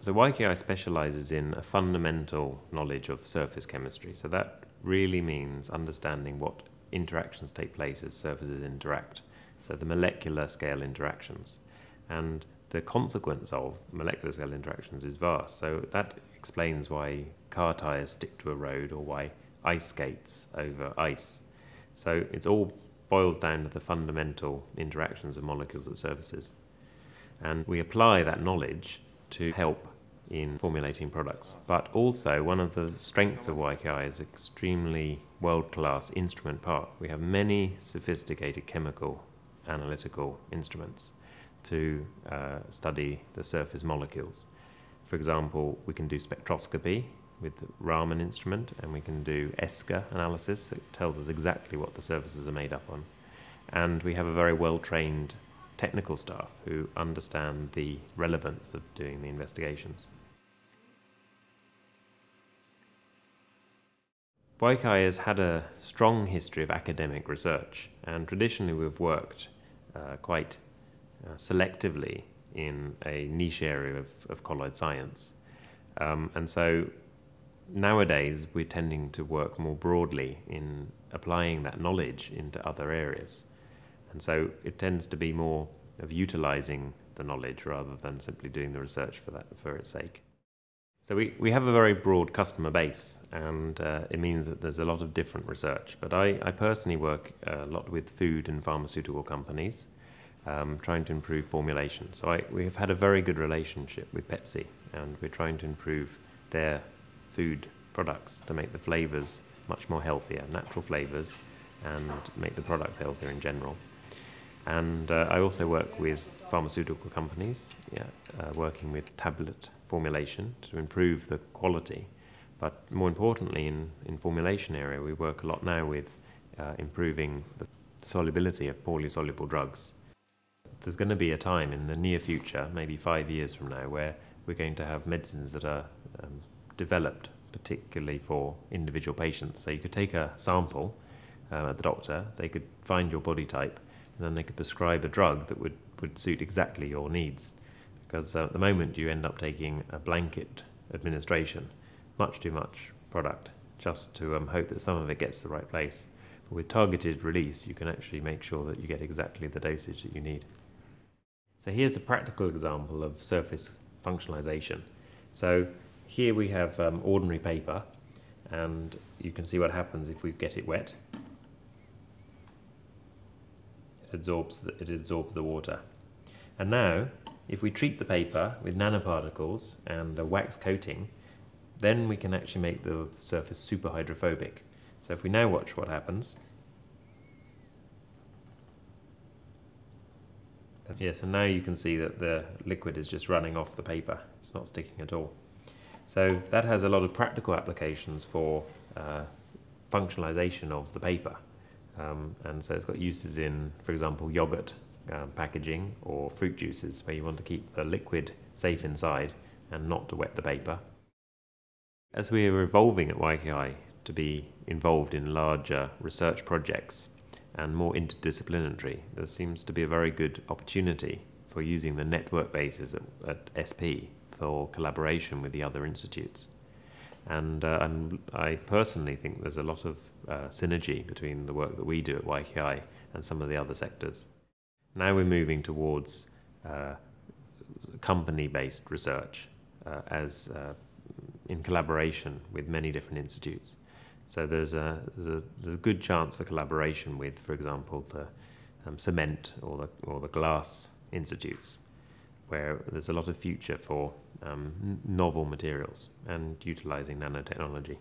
So YKI specializes in a fundamental knowledge of surface chemistry. So that really means understanding what interactions take place as surfaces interact. So the molecular scale interactions. And the consequence of molecular scale interactions is vast. So that explains why car tires stick to a road or why ice skates over ice. So it all boils down to the fundamental interactions of molecules at surfaces. And we apply that knowledge to help in formulating products. But also, one of the strengths of YKI is extremely world-class instrument park. We have many sophisticated chemical analytical instruments to study the surface molecules. For example, we can do spectroscopy with the Raman instrument, and we can do ESCA analysis that tells us exactly what the surfaces are made up on. And we have a very well-trained technical staff who understand the relevance of doing the investigations. YKI has had a strong history of academic research, and traditionally we've worked quite selectively in a niche area of colloid science. And so nowadays we're tending to work more broadly in applying that knowledge into other areas. And so it tends to be more of utilizing the knowledge rather than simply doing the research for its sake. So we have a very broad customer base, and it means that there's a lot of different research. But I personally work a lot with food and pharmaceutical companies, trying to improve formulation. So we have had a very good relationship with Pepsi, and we're trying to improve their food products to make the flavors much more healthier, natural flavors, and make the products healthier in general. And I also work with pharmaceutical companies, working with tablet formulation to improve the quality. But more importantly, in formulation area, we work a lot now with improving the solubility of poorly soluble drugs. There's going to be a time in the near future, maybe 5 years from now, where we're going to have medicines that are developed particularly for individual patients. So you could take a sample at the doctor, they could find your body type, and then they could prescribe a drug that would suit exactly your needs. Because at the moment you end up taking a blanket administration, much too much product, just to hope that some of it gets to the right place. But with targeted release, you can actually make sure that you get exactly the dosage that you need. So here's a practical example of surface functionalization. So here we have ordinary paper, and you can see what happens if we get it wet. It absorbs the water. And now, if we treat the paper with nanoparticles and a wax coating, then we can actually make the surface super hydrophobic. So if we now watch what happens. Yes, and now you can see that the liquid is just running off the paper. It's not sticking at all. So that has a lot of practical applications for functionalization of the paper. And so it's got uses in, for example, yogurt packaging or fruit juices, where you want to keep the liquid safe inside and not to wet the paper. As we are evolving at YKI to be involved in larger research projects and more interdisciplinary, there seems to be a very good opportunity for using the network basis at SP for collaboration with the other institutes. And I personally think there's a lot of synergy between the work that we do at YKI and some of the other sectors. Now we're moving towards company-based research in collaboration with many different institutes. So there's a good chance for collaboration with, for example, the cement or the glass institutes, where there's a lot of future for novel materials and utilizing nanotechnology.